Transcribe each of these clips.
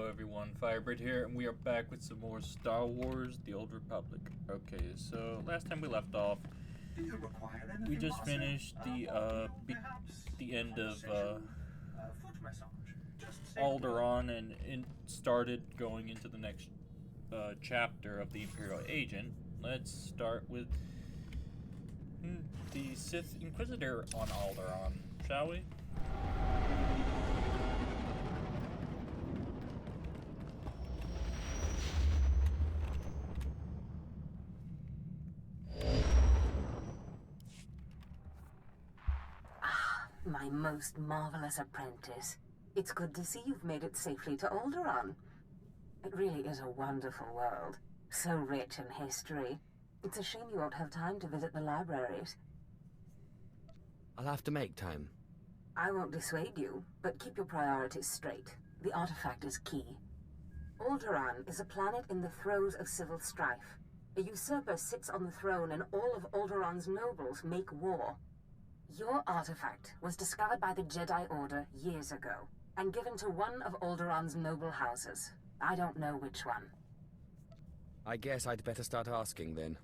everyone, Firebird here, and we are back with some more Star Wars: The Old Republic. Okay, so last time we left off, we just finished the end of Alderaan and started going into the next chapter of the Imperial Agent. Let's start with the Sith Inquisitor on Alderaan, shall we? My most marvelous apprentice. It's good to see you've made it safely to Alderaan. It really is a wonderful world, so rich in history. It's a shame you won't have time to visit the libraries. I'll have to make time. I won't dissuade you, but keep your priorities straight. The artifact is key. Alderaan is a planet in the throes of civil strife. A usurper sits on the throne and all of Alderaan's nobles make war. Your artifact was discovered by the Jedi Order years ago, and given to one of Alderaan's noble houses. I don't know which one. I guess I'd better start asking then.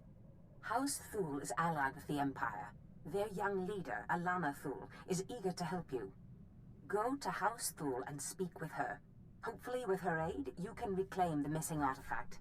House Thule is allied with the Empire. Their young leader, Alana Thule, is eager to help you. Go to House Thule and speak with her. Hopefully with her aid, you can reclaim the missing artifact.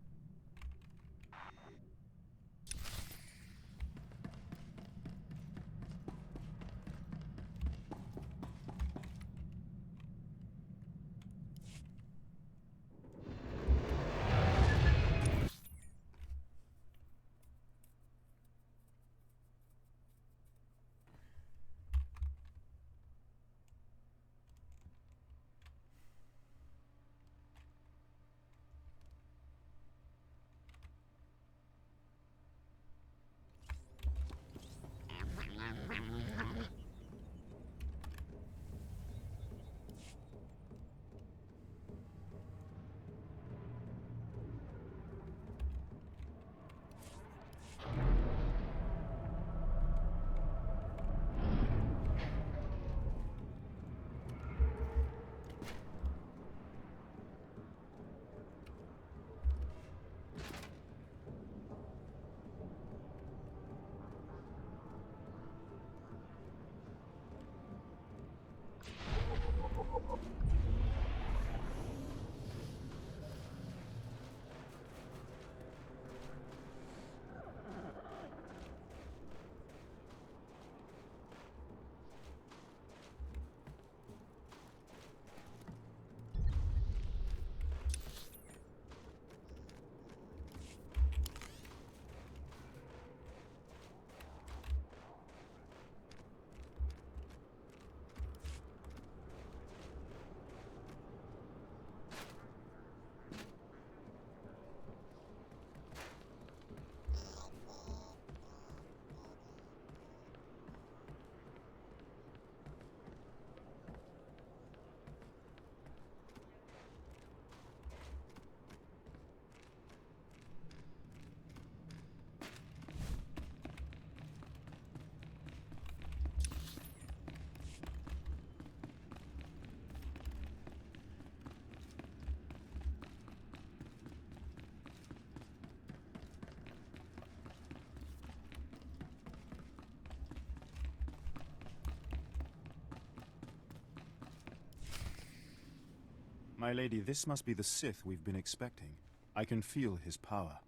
My lady, this must be the Sith we've been expecting. I can feel his power.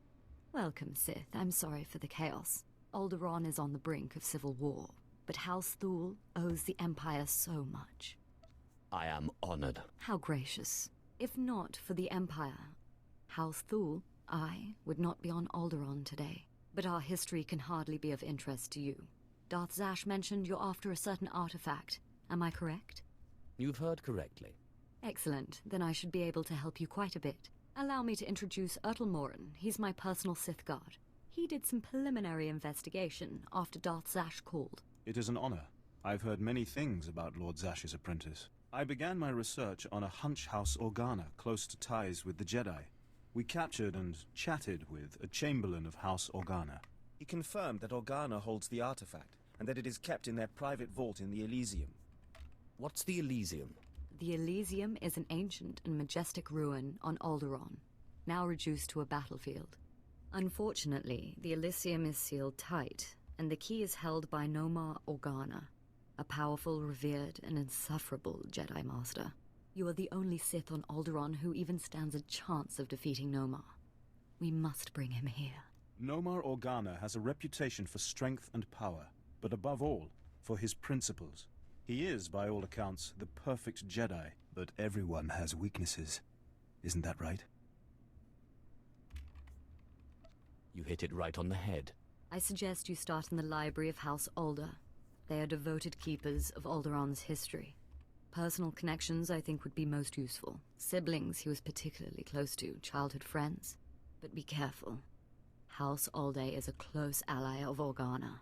Welcome, Sith. I'm sorry for the chaos. Alderaan is on the brink of civil war, but House Thule owes the Empire so much. I am honored. How gracious. If not for the Empire, House Thule, I would not be on Alderaan today. But our history can hardly be of interest to you. Darth Zash mentioned you're after a certain artifact. Am I correct? You've heard correctly. Excellent. Then I should be able to help you quite a bit. Allow me to introduce Morin. He's my personal Sith guard. He did some preliminary investigation after Darth Zash called. It is an honor. I've heard many things about Lord Zash's apprentice. I began my research on a Hunch House Organa close to ties with the Jedi. We captured and chatted with a Chamberlain of House Organa. He confirmed that Organa holds the artifact, and that it is kept in their private vault in the Elysium. What's the Elysium? The Elysium is an ancient and majestic ruin on Alderaan, now reduced to a battlefield. Unfortunately, the Elysium is sealed tight, and the key is held by Nomar Organa, a powerful, revered, and insufferable Jedi Master. You are the only Sith on Alderaan who even stands a chance of defeating Nomar. We must bring him here. Nomar Organa has a reputation for strength and power, but above all, for his principles. He is, by all accounts, the perfect Jedi, but everyone has weaknesses. Isn't that right? You hit it right on the head. I suggest you start in the library of House Alder. They are devoted keepers of Alderaan's history. Personal connections, I think, would be most useful. Siblings he was particularly close to, childhood friends. But be careful. House Alde is a close ally of Organa.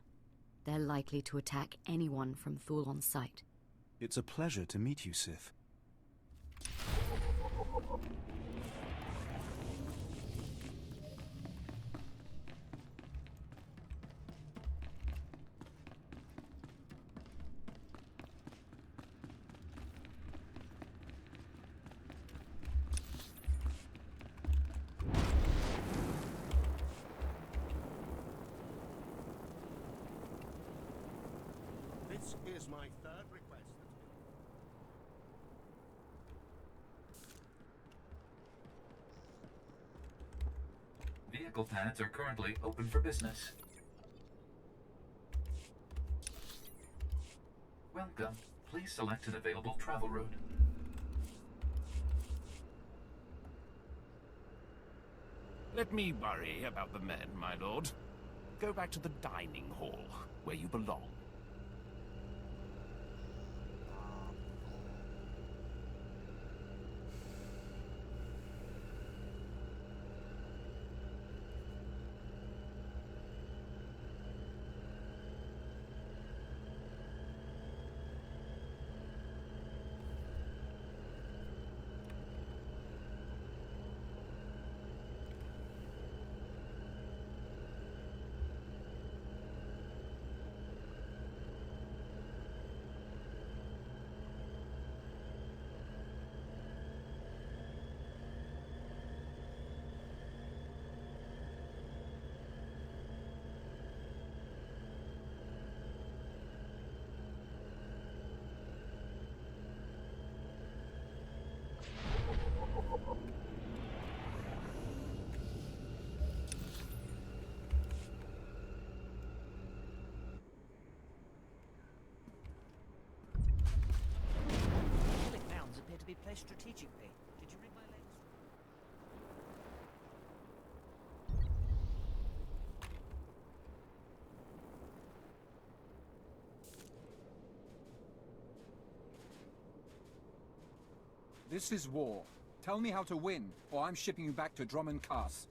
They're likely to attack anyone from Thule on sight. It's a pleasure to meet you, Sith. This is my third request. Vehicle pads are currently open for business. Welcome. Please select an available travel route. Let me worry about the men, my lord. Go back to the dining hall, where you belong. Appear to be placed strategically. Did you read my latest? This is war. Tell me how to win, or I'm shipping you back to Drummond Cass.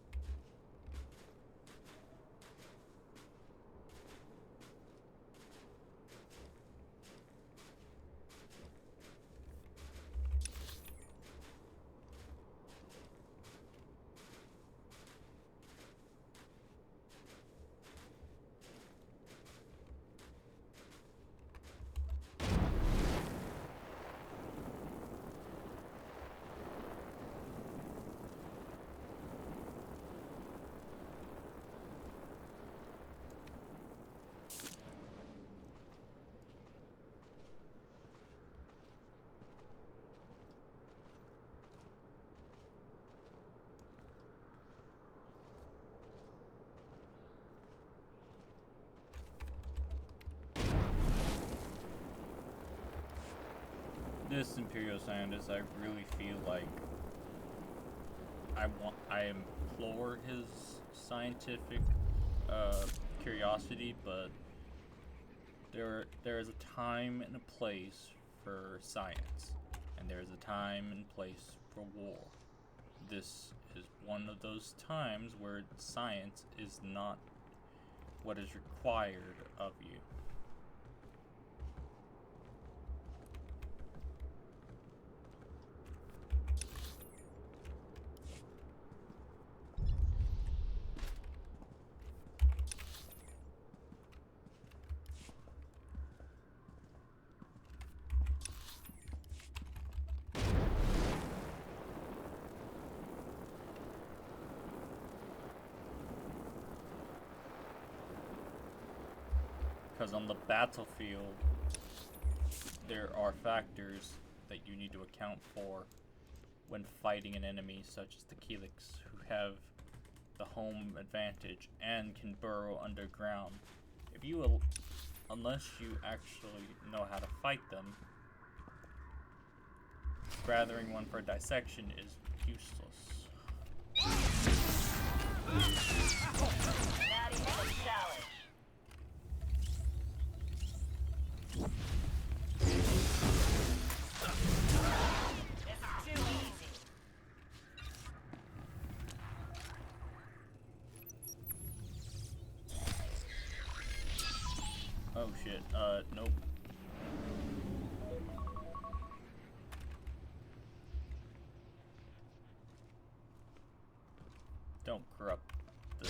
This Imperial Scientist, I really feel like I implore his scientific curiosity, but there is a time and a place for science, and there is a time and place for war. This is one of those times where science is not what is required of you. Because on the battlefield, there are factors that you need to account for when fighting an enemy such as the Keelix, who have the home advantage and can burrow underground. If you, unless you actually know how to fight them, gathering one for dissection is useless. Oh shit, nope. Don't corrupt the...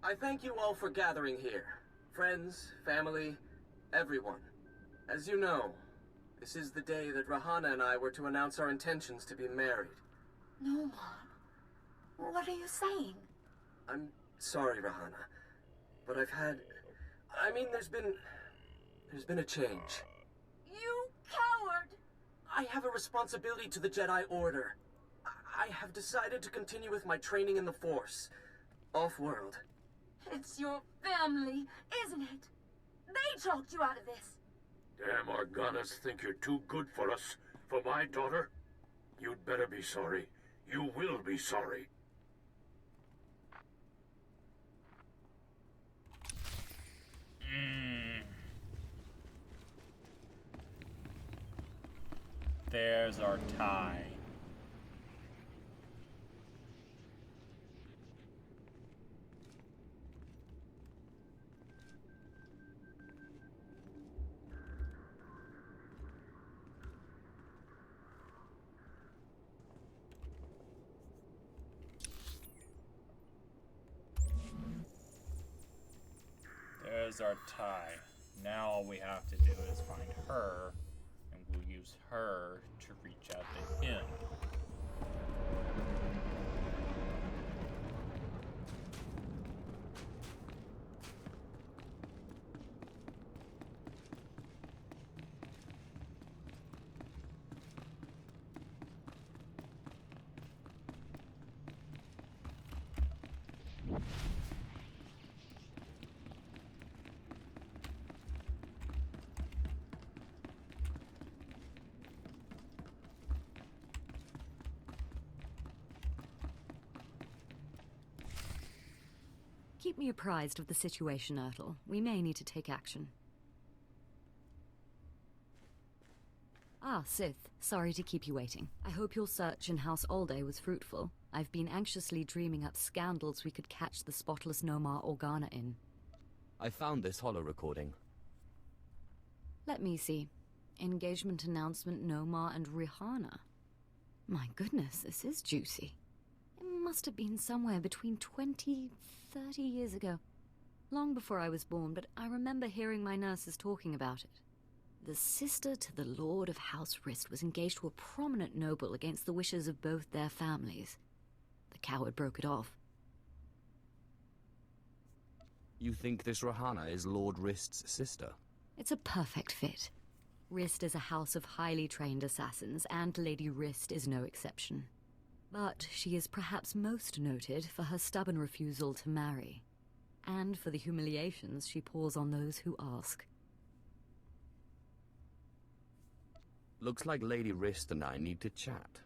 I thank you all for gathering here. Friends, family, everyone. As you know, this is the day that Rahana and I were to announce our intentions to be married. No, Mom. What are you saying? I'm sorry, Rahana, but there's been a change. You coward! I have a responsibility to the Jedi Order. I have decided to continue with my training in the Force, off-world. It's your family, isn't it? They talked you out of this. Damn Organas think you're too good for us. For my daughter? You'd better be sorry. You will be sorry. There's our tie. There's our tie. Now all we have to do is find her, and we'll use her to reach out to him. Keep me apprised of the situation, Ertl. We may need to take action. Ah, Sith. Sorry to keep you waiting. I hope your search in House Alde was fruitful. I've been anxiously dreaming up scandals we could catch the spotless Nomar Organa in. I found this holo recording. Let me see. Engagement announcement Nomar and Rihanna. My goodness, this is juicy. It must have been somewhere between 20, 30 years ago. Long before I was born, but I remember hearing my nurses talking about it. The sister to the Lord of House Rist was engaged to a prominent noble against the wishes of both their families. The coward broke it off. You think this Rahana is Lord Rist's sister? It's a perfect fit. Rist is a house of highly trained assassins, and Lady Rist is no exception. But she is perhaps most noted for her stubborn refusal to marry, and for the humiliations she pours on those who ask. Looks like Lady Rist and I need to chat.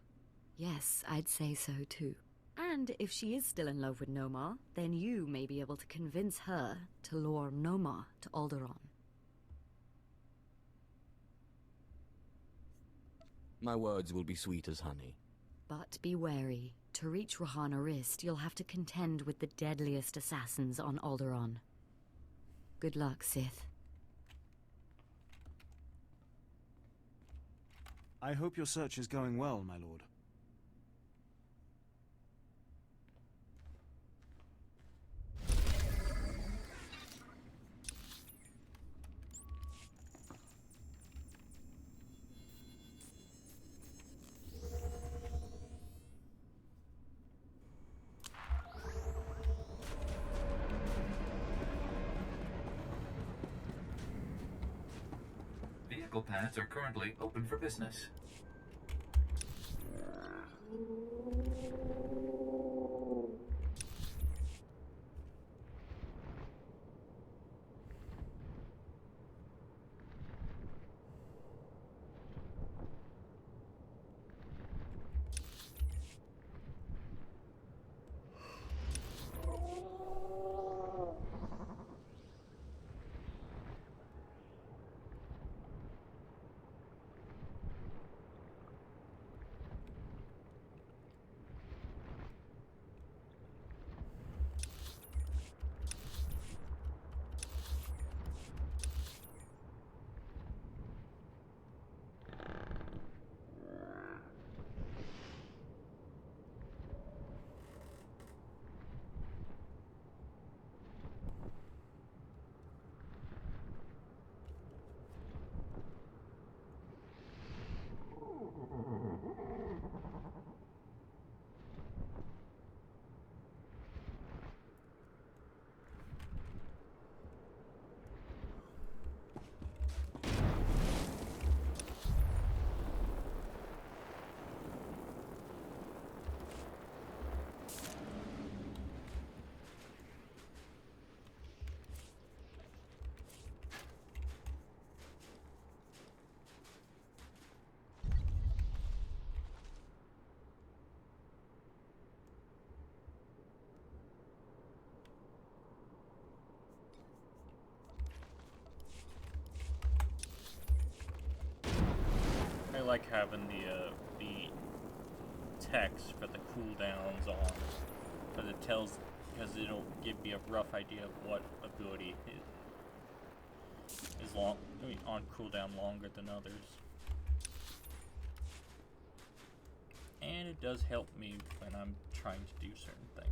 Yes, I'd say so too. And if she is still in love with Nomar, then you may be able to convince her to lure Nomar to Alderaan. My words will be sweet as honey. But be wary. To reach Rahana Rist, you'll have to contend with the deadliest assassins on Alderaan. Good luck, Sith. I hope your search is going well, my lord. Vehicle paths are currently open for business. I like having the text for the cooldowns on, because it'll give me a rough idea of what ability is on cooldown longer than others. And it does help me when I'm trying to do certain things.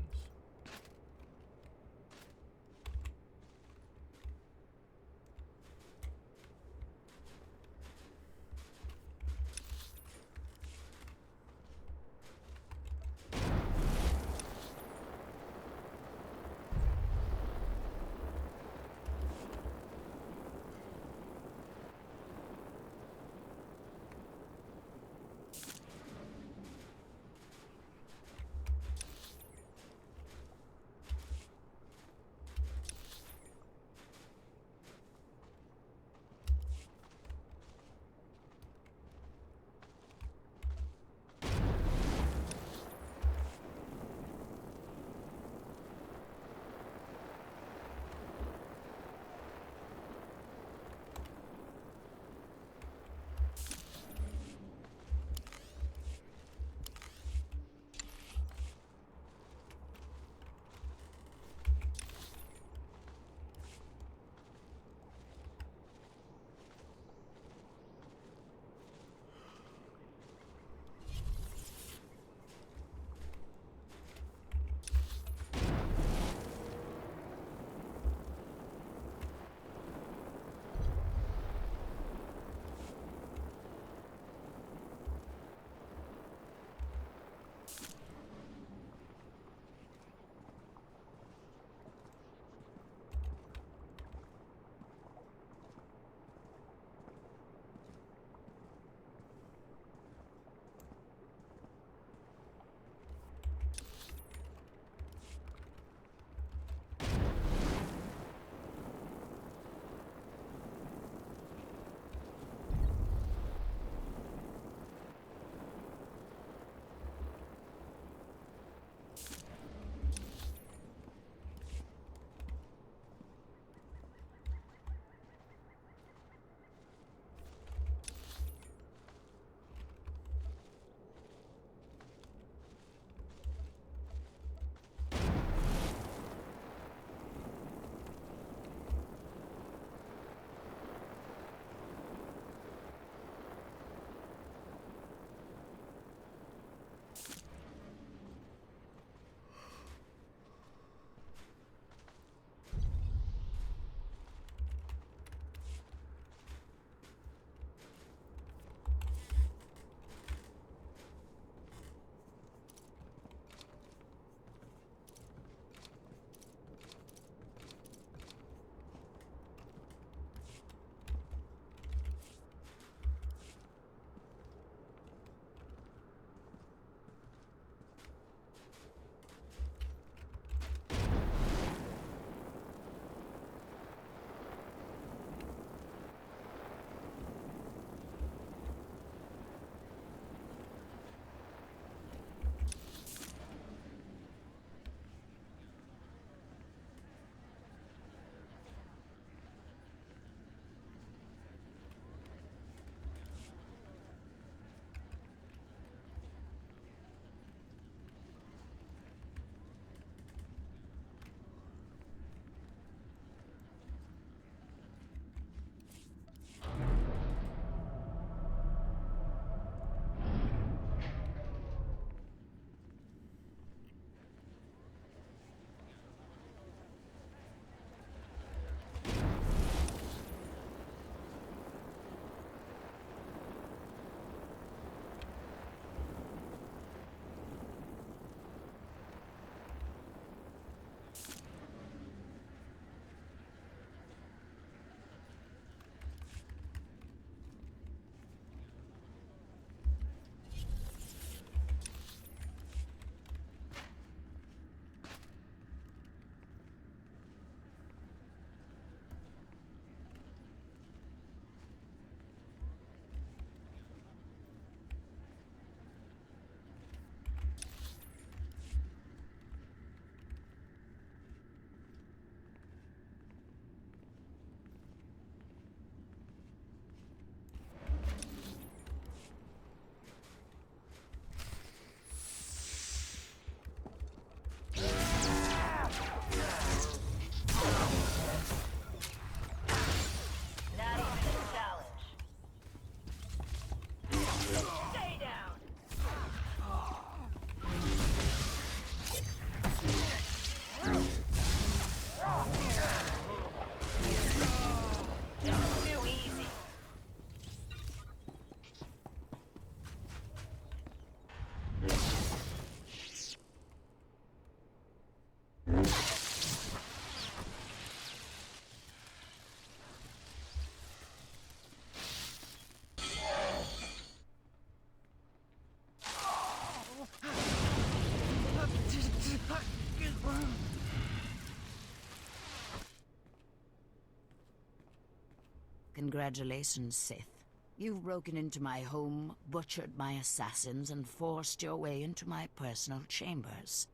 Congratulations, Sith. You've broken into my home, butchered my assassins, and forced your way into my personal chambers.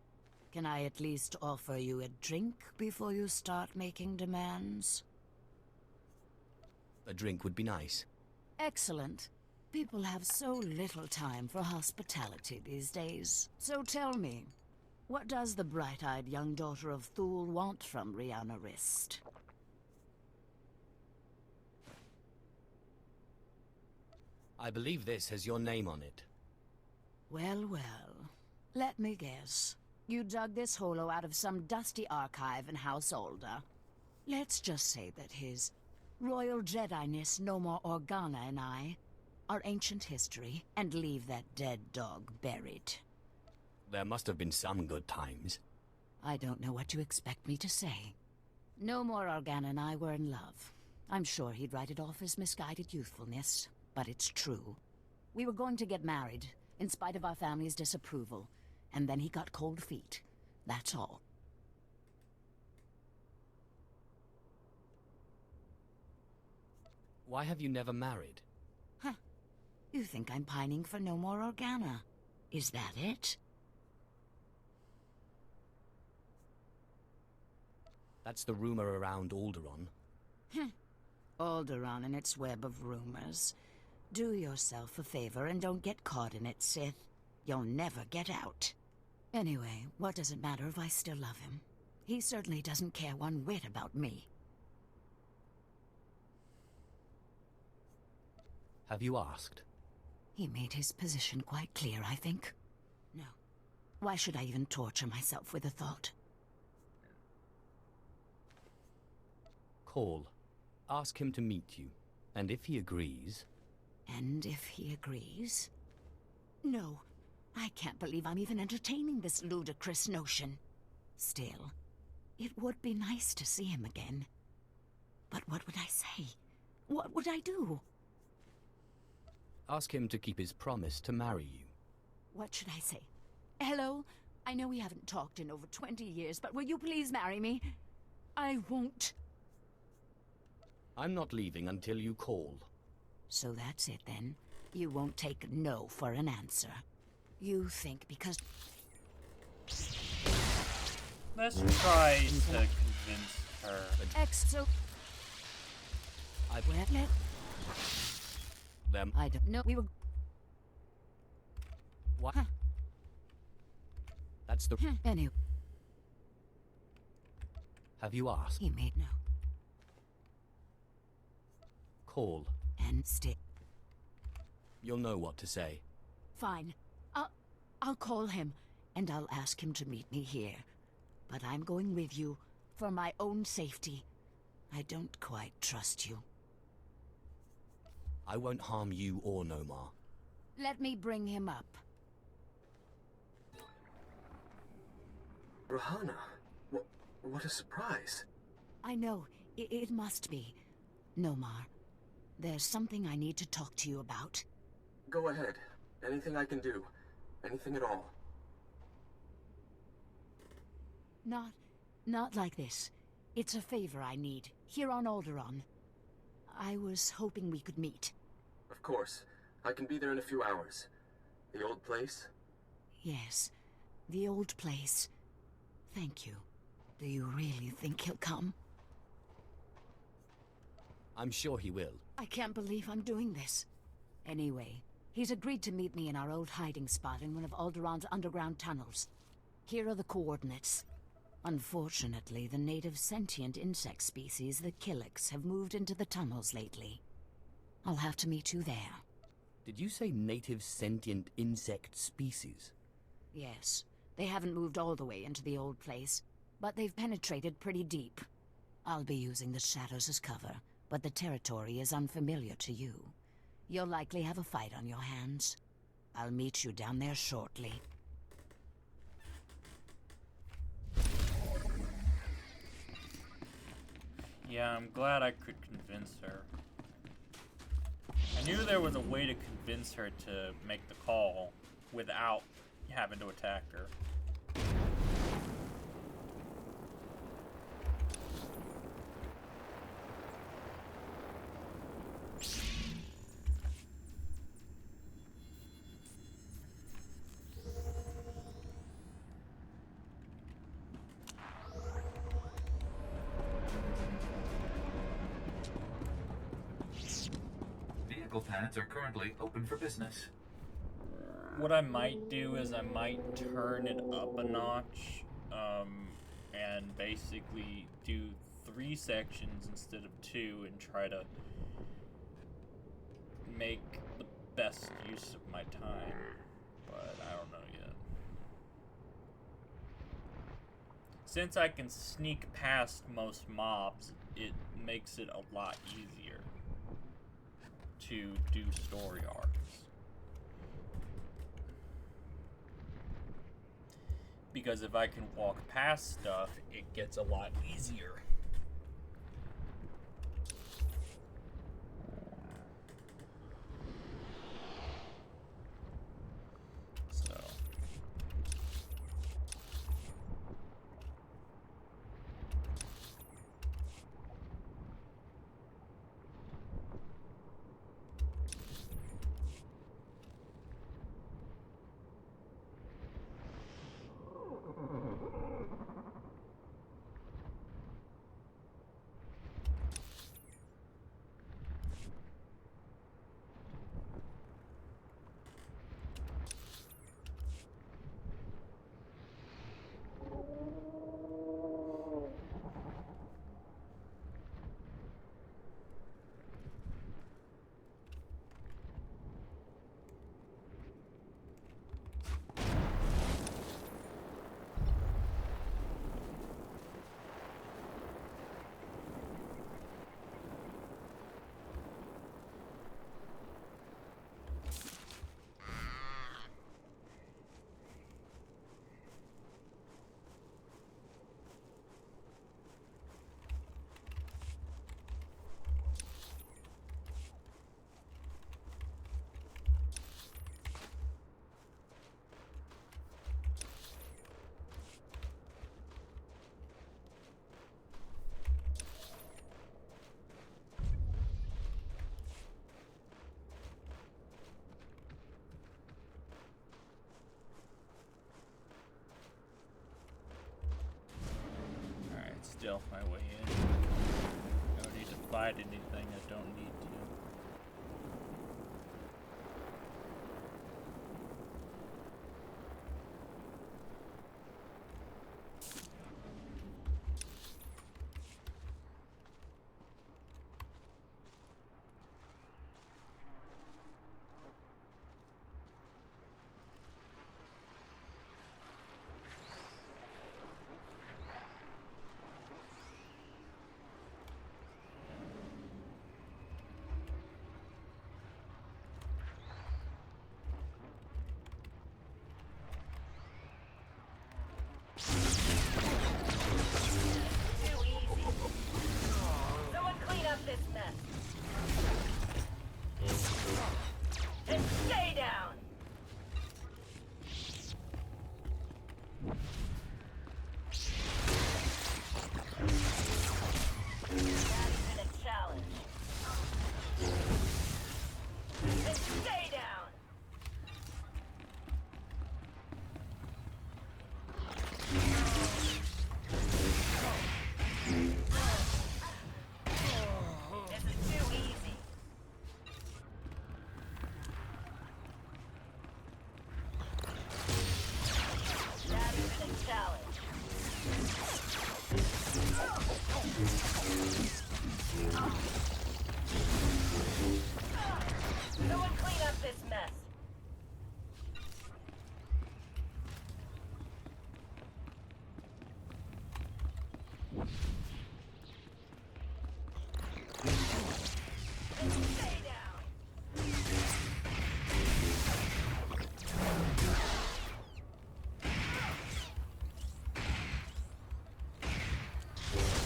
Can I at least offer you a drink before you start making demands? A drink would be nice. Excellent. People have so little time for hospitality these days. So tell me, what does the bright-eyed young daughter of Thule want from Rihanna Rist? I believe this has your name on it. Well, well. Let me guess. You dug this holo out of some dusty archive in House Alder. Let's just say that his Royal Jedi-ness Nomar Organa and I are ancient history, and leave that dead dog buried. There must have been some good times. I don't know what you expect me to say. Nomar Organa and I were in love. I'm sure he'd write it off as misguided youthfulness, but it's true. We were going to get married, in spite of our family's disapproval, and then he got cold feet. That's all. Why have you never married? Huh. You think I'm pining for Nomar Organa? Is that it? That's the rumor around Alderaan. Alderaan and its web of rumors. Do yourself a favor and don't get caught in it, Sith. You'll never get out. Anyway, what does it matter if I still love him? He certainly doesn't care one whit about me. Have you asked? He made his position quite clear, I think. No. Why should I even torture myself with the thought? Call. Ask him to meet you. And if he agrees... And if he agrees? No. I can't believe I'm even entertaining this ludicrous notion. Still, it would be nice to see him again. But what would I say? What would I do? Ask him to keep his promise to marry you. What should I say? Hello? I know we haven't talked in over 20 years, but will you please marry me? I won't. I'm not leaving until you call. So that's it, then. You won't take no for an answer. You think because... Let's try to convince her. I won't let... them. I don't know. We were... What? That's the... Anyway. Have you asked? He made no. Call. And stay. You'll know what to say. Fine. I'll call him, and I'll ask him to meet me here. But I'm going with you, for my own safety. I don't quite trust you. I won't harm you or Nomar. Let me bring him up. Rahana, what a surprise. I know, it must be. Nomar, there's something I need to talk to you about. Go ahead. Anything I can do. Anything at all. Not like this. It's a favor I need, here on Alderaan. I was hoping we could meet. Of course. I can be there in a few hours. The old place? Yes, the old place. Thank you. Do you really think he'll come? I'm sure he will. I can't believe I'm doing this. Anyway, he's agreed to meet me in our old hiding spot in one of Alderaan's underground tunnels. Here are the coordinates. Unfortunately, the native sentient insect species, the Killiks, have moved into the tunnels lately. I'll have to meet you there. Did you say native sentient insect species? Yes. They haven't moved all the way into the old place, but they've penetrated pretty deep. I'll be using the shadows as cover, but the territory is unfamiliar to you. You'll likely have a fight on your hands. I'll meet you down there shortly. Yeah, I'm glad I could convince her. I knew there was a way to convince her to make the call without having to attack her. vehicle paths are currently open for business. What I might do is I might turn it up a notch, and basically do 3 sections instead of 2 and try to make the best use of my time, but I don't know yet. Since I can sneak past most mobs, it makes it a lot easier to do story arcs. Because if I can walk past stuff, it gets a lot easier. So. Stealth my way in. I don't need to fight anything I don't need to. Someone clean up this mess. Stay down.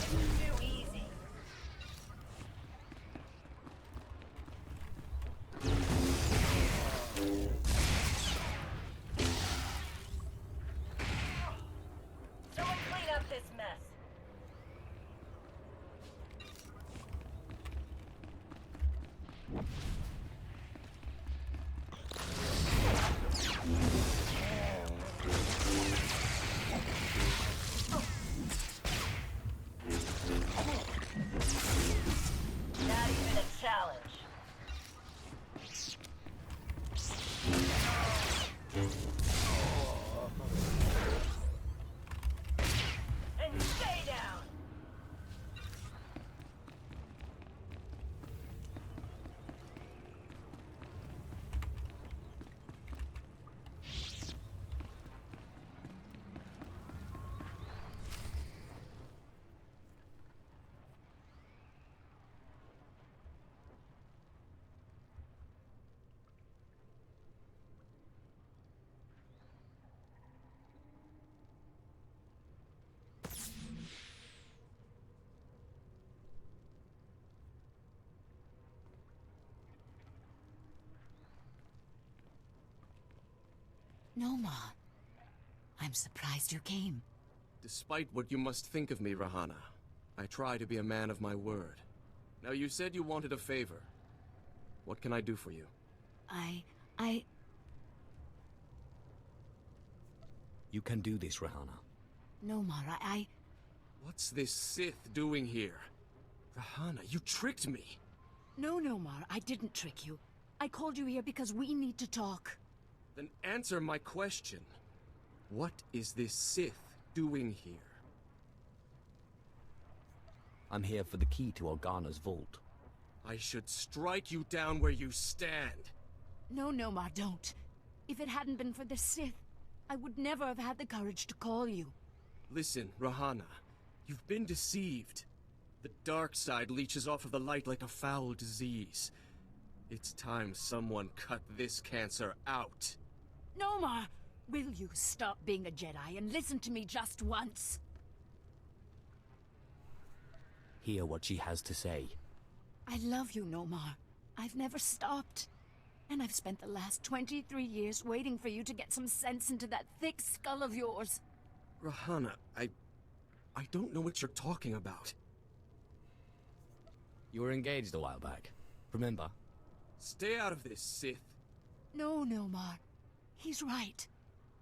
Too easy. Nomar. I'm surprised you came. Despite what you must think of me, Rahana, I try to be a man of my word. Now, you said you wanted a favor. What can I do for you? You can do this, Rahana. Nomar, What's this Sith doing here? Rahana, you tricked me! No, Nomar, I didn't trick you. I called you here because we need to talk. Then answer my question. What is this Sith doing here? I'm here for the key to Organa's vault. I should strike you down where you stand. No, Nomar, don't. If it hadn't been for the Sith, I would never have had the courage to call you. Listen, Rahana, you've been deceived. The dark side leeches off of the light like a foul disease. It's time someone cut this cancer out. Nomar, will you stop being a Jedi and listen to me just once? Hear what she has to say. I love you, Nomar. I've never stopped. And I've spent the last 23 years waiting for you to get some sense into that thick skull of yours. Rahana, I don't know what you're talking about. You were engaged a while back, remember? Stay out of this, Sith. No, Nomar. He's right.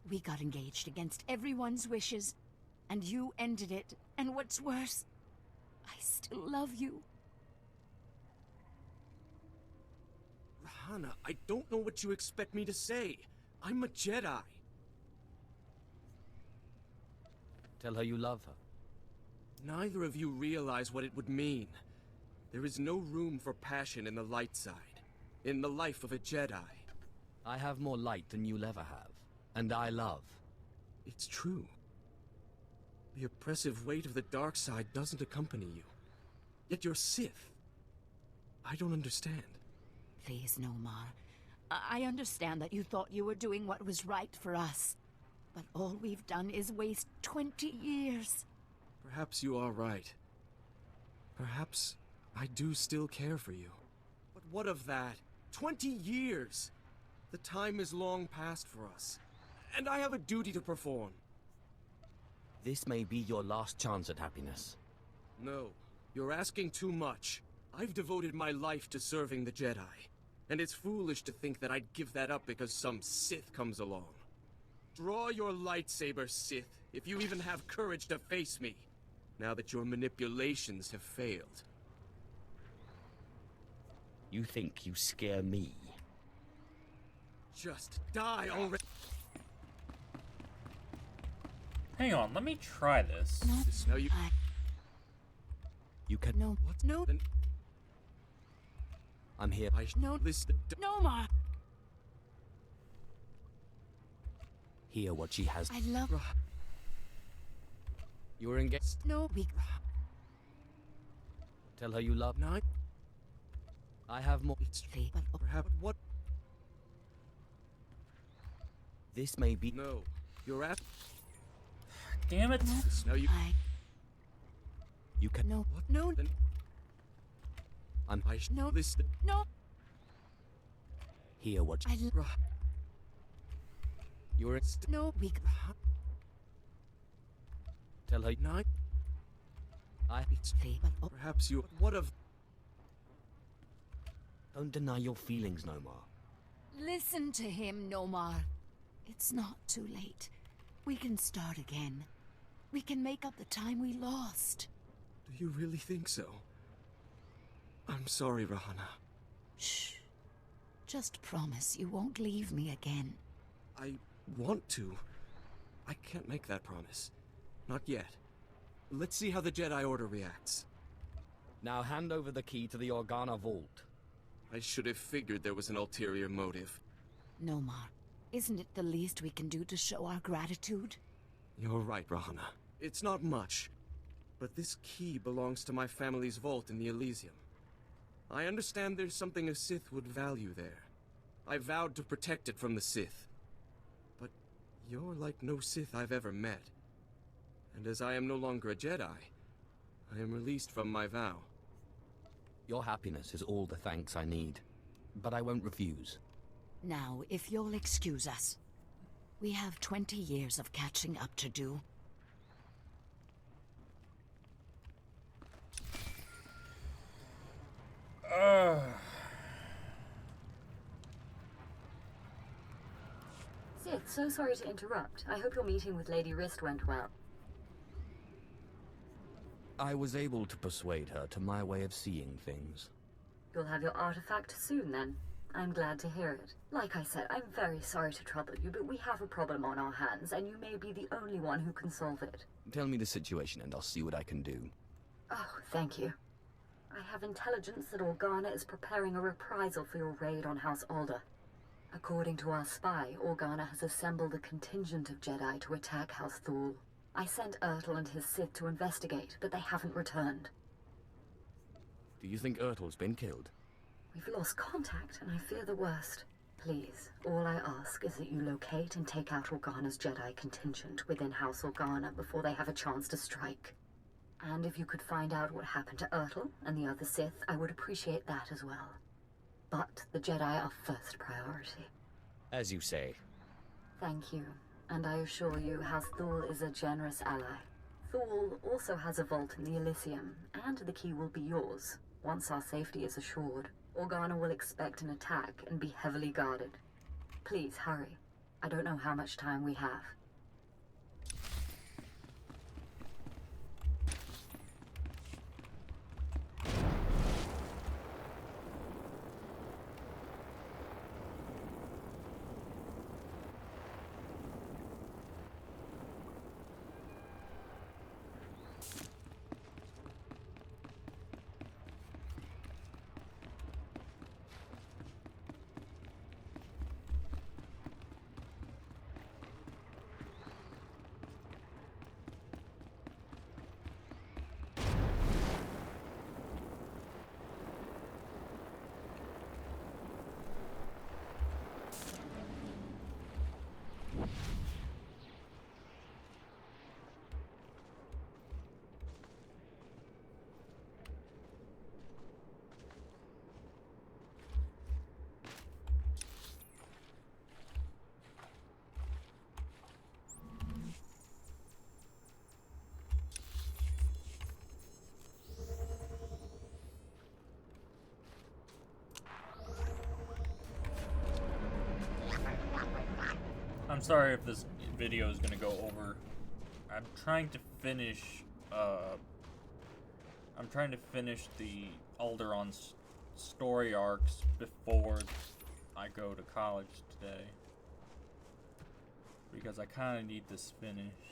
We got engaged against everyone's wishes, and you ended it. And what's worse, I still love you. Rahana, I don't know what you expect me to say. I'm a Jedi. Tell her you love her. Neither of you realize what it would mean. There is no room for passion in the light side, in the life of a Jedi. I have more light than you'll ever have, and I love. It's true. The oppressive weight of the dark side doesn't accompany you. Yet you're Sith. I don't understand. Please, Nomar. I understand that you thought you were doing what was right for us. But all we've done is waste 20 years. Perhaps you are right. Perhaps I do still care for you. But what of that? 20 years! The time is long past for us. And I have a duty to perform. This may be your last chance at happiness. No, you're asking too much. I've devoted my life to serving the Jedi. And it's foolish to think that I'd give that up because some Sith comes along. Draw your lightsaber, Sith, if you even have courage to face me, now that your manipulations have failed. You think you scare me? Just die already. Hang on, let me try this. No, you... You can... No. What? No. Then... I'm here. No. Listen... Nomar! Hear what she has... I love... You were engaged... No, we... Tell her you love... No. I have more... It's true. Perhaps... What? This may be... No. You're at... Damn it! No, you... You can... No. What? No. Then... No. Listen... No. Hear what... You're... No, we... Tell her... No. It's... Perhaps you... What of... Don't deny your feelings, Nomar. Listen to him, Nomar. It's not too late. We can start again. We can make up the time we lost. Do you really think so? I'm sorry, Rahana. Shh. Just promise you won't leave me again. I want to. I can't make that promise. Not yet. Let's see how the Jedi Order reacts. Now hand over the key to the Organa vault. I should have figured there was an ulterior motive. Nomar, isn't it the least we can do to show our gratitude? You're right, Rahana. It's not much. But this key belongs to my family's vault in the Elysium. I understand there's something a Sith would value there. I vowed to protect it from the Sith. But you're like no Sith I've ever met. And as I am no longer a Jedi, I am released from my vow. Your happiness is all the thanks I need. But I won't refuse. Now, if you'll excuse us. We have 20 years of catching up to do. Sith, so sorry to interrupt. I hope your meeting with Lady Wrist went well. I was able to persuade her to my way of seeing things. You'll have your artifact soon, then. I'm glad to hear it. Like I said, I'm very sorry to trouble you, but we have a problem on our hands, and you may be the only one who can solve it. Tell me the situation and I'll see what I can do. Oh, thank you. I have intelligence that Organa is preparing a reprisal for your raid on House Alder. According to our spy, Organa has assembled a contingent of Jedi to attack House Thule. I sent Ertl and his Sith to investigate, but they haven't returned. Do you think Ertl's been killed? We've lost contact, and I fear the worst. Please, all I ask is that you locate and take out Organa's Jedi contingent within House Organa before they have a chance to strike. And if you could find out what happened to Ertl and the other Sith, I would appreciate that as well. But the Jedi are first priority. As you say. Thank you, and I assure you House Thule is a generous ally. Thule also has a vault in the Elysium, and the key will be yours, once our safety is assured. Organa will expect an attack and be heavily guarded. Please, hurry. I don't know how much time we have. I'm sorry if this video is gonna go over. I'm trying to finish the Alderaan story arcs before I go to college today, because I kind of need this finished.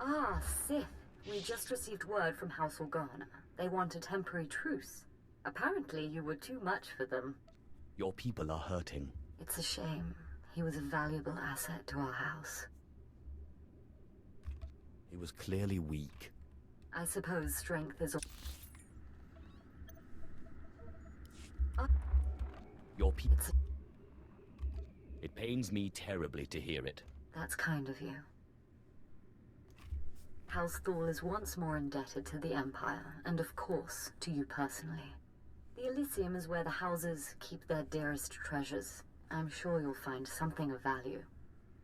Ah, Sith. We just received word from House Organa. They want a temporary truce. Apparently you were too much for them. Your people are hurting. It's a shame. He was a valuable asset to our house. He was clearly weak. I suppose strength is... Your people... It pains me terribly to hear it. That's kind of you. House Thul is once more indebted to the Empire, and of course, to you personally. The Elysium is where the houses keep their dearest treasures. I'm sure you'll find something of value.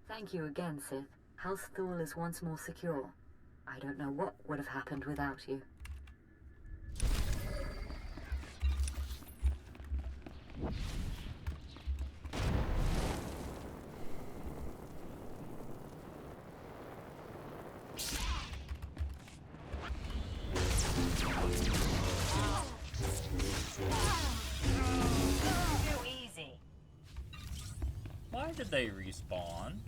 Thank you again, Sith. House Thul is once more secure. I don't know what would have happened without you. Why did they respawn?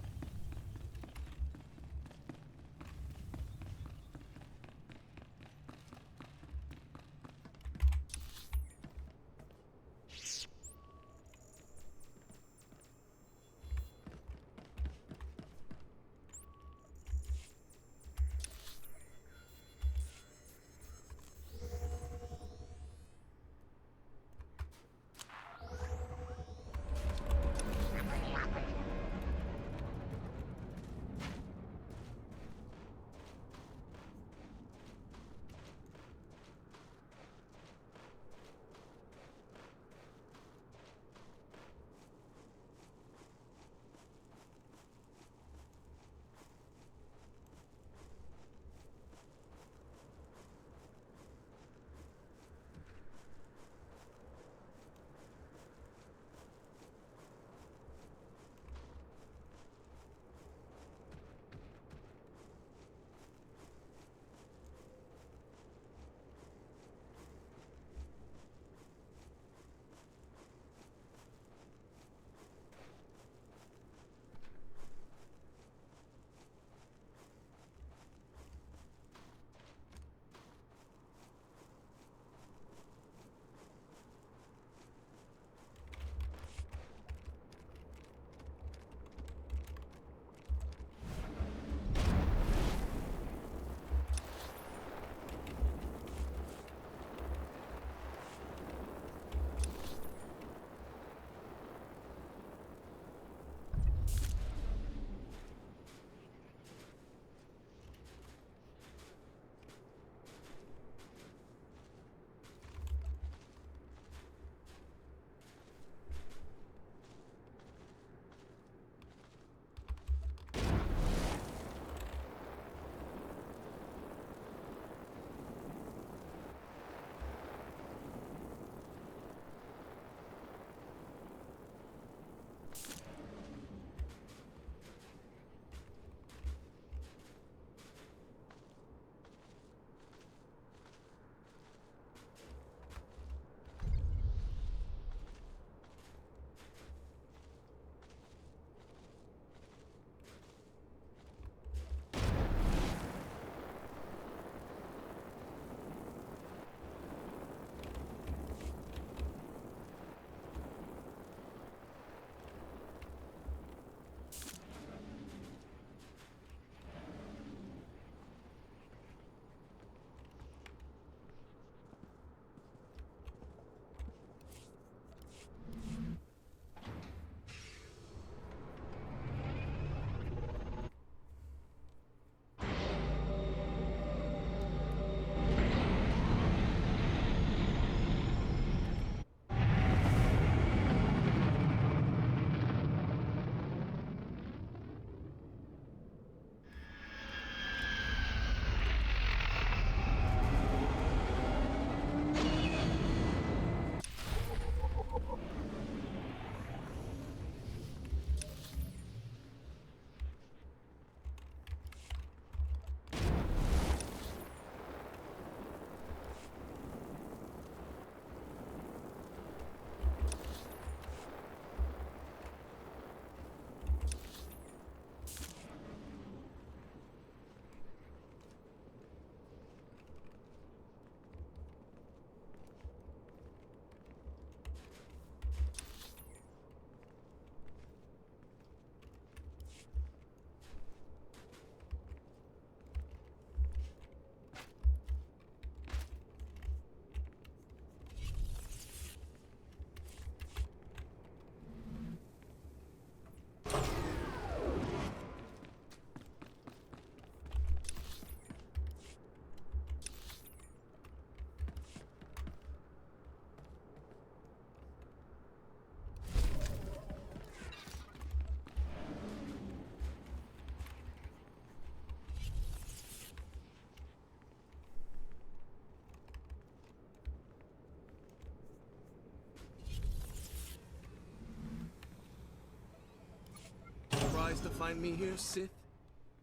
surprised to find me here, Sith?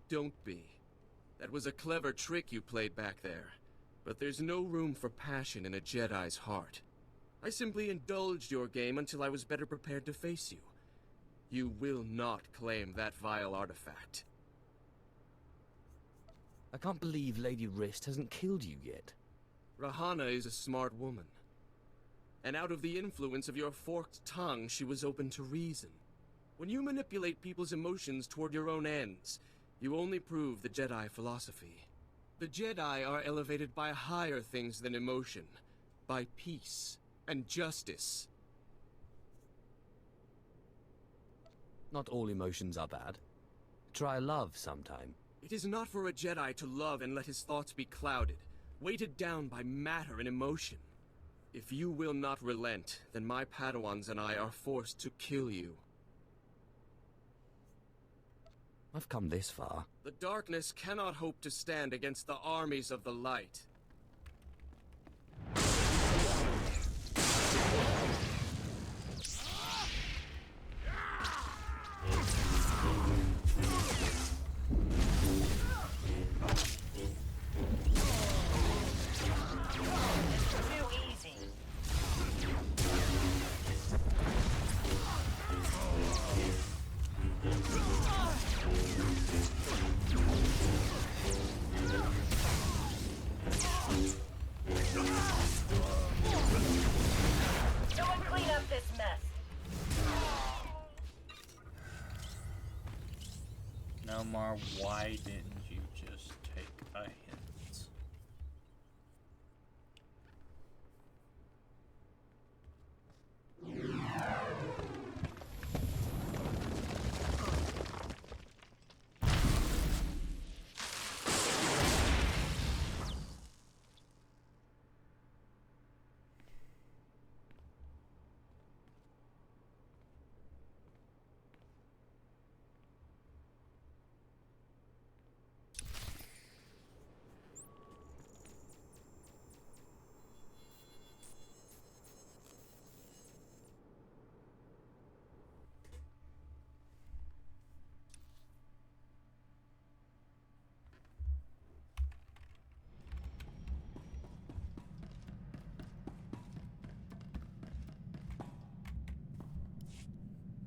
Don't be. That was a clever trick you played back there. But there's no room for passion in a Jedi's heart. I simply indulged your game until I was better prepared to face you. You will not claim that vile artifact. I can't believe Lady Wrist hasn't killed you yet. Rahana is a smart woman. And out of the influence of your forked tongue, she was open to reason. When you manipulate people's emotions toward your own ends, you only prove the Jedi philosophy. The Jedi are elevated by higher things than emotion, by peace and justice. Not all emotions are bad. Try love sometime. It is not for a Jedi to love and let his thoughts be clouded, weighted down by matter and emotion. If you will not relent, then my Padawans and I are forced to kill you. I've come this far. The darkness cannot hope to stand against the armies of the light. Elmar, why didn't you just take a hint?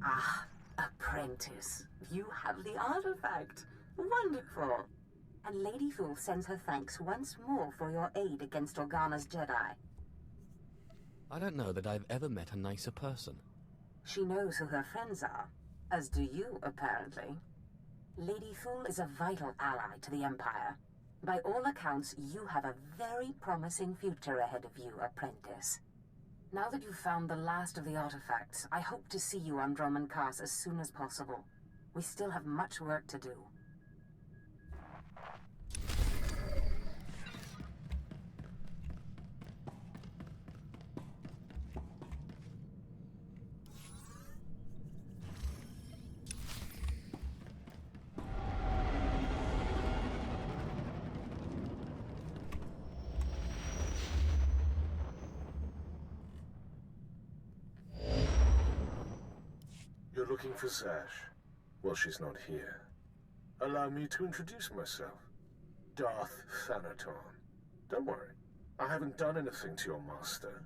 Ah, apprentice. You have the artifact. Wonderful. And Lady Thule sends her thanks once more for your aid against Organa's Jedi. I don't know that I've ever met a nicer person. She knows who her friends are, as do you, apparently. Lady Thule is a vital ally to the Empire. By all accounts, you have a very promising future ahead of you, apprentice. Now that you've found the last of the artifacts, I hope to see you on Dromund Kaas as soon as possible. We still have much work to do. You're looking for Zash? Well, she's not here. Allow me to introduce myself. Darth Thanaton. Don't worry, I haven't done anything to your master.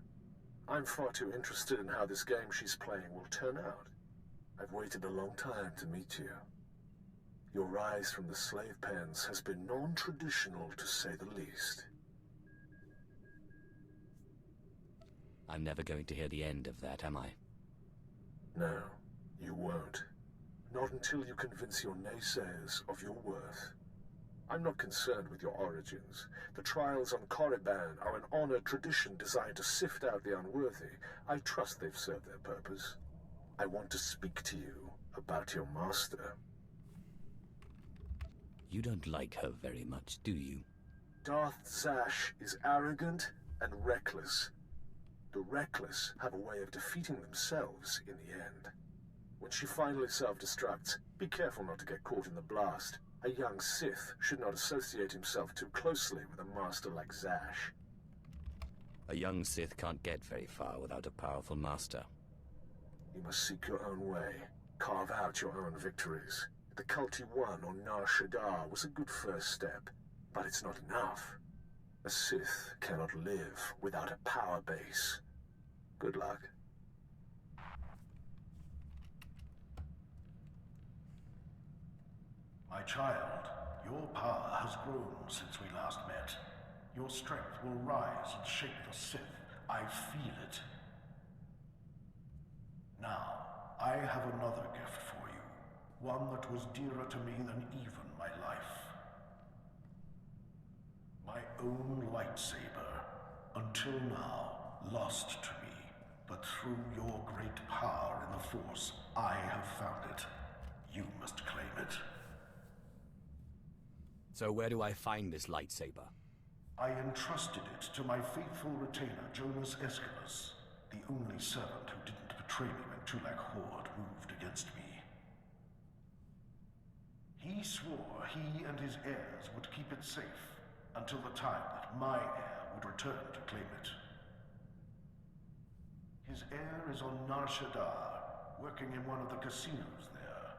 I'm far too interested in how this game she's playing will turn out. I've waited a long time to meet you. Your rise from the slave pens has been non-traditional, to say the least. I'm never going to hear the end of that, am I? No. You won't. Not until you convince your naysayers of your worth. I'm not concerned with your origins. The trials on Korriban are an honored tradition designed to sift out the unworthy. I trust they've served their purpose. I want to speak to you about your master. You don't like her very much, do you? Darth Zash is arrogant and reckless. The reckless have a way of defeating themselves in the end. When she finally self-destructs, be careful not to get caught in the blast. A young Sith should not associate himself too closely with a master like Zash. A young Sith can't get very far without a powerful master. You must seek your own way. Carve out your own victories. The Culti One on Nar Shaddaa was a good first step, but it's not enough. A Sith cannot live without a power base. Good luck. My child, your power has grown since we last met. Your strength will rise and shake the Sith. I feel it. Now, I have another gift for you. One that was dearer to me than even my life. My own lightsaber. Until now, lost to me. But through your great power in the Force, I have found it. You must claim it. So where do I find this lightsaber? I entrusted it to my faithful retainer, Jonas Escalus, the only servant who didn't betray me when Tulak Horde moved against me. He swore he and his heirs would keep it safe until the time that my heir would return to claim it. His heir is on Nar Shaddaa, working in one of the casinos there.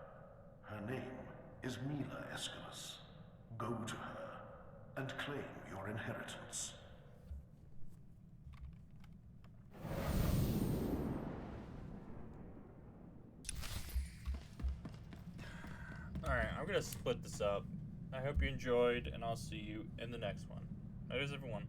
Her name is Mila Escalus. Go to her and claim your inheritance. Alright, I'm gonna split this up. I hope you enjoyed, and I'll see you in the next one. Adios, everyone.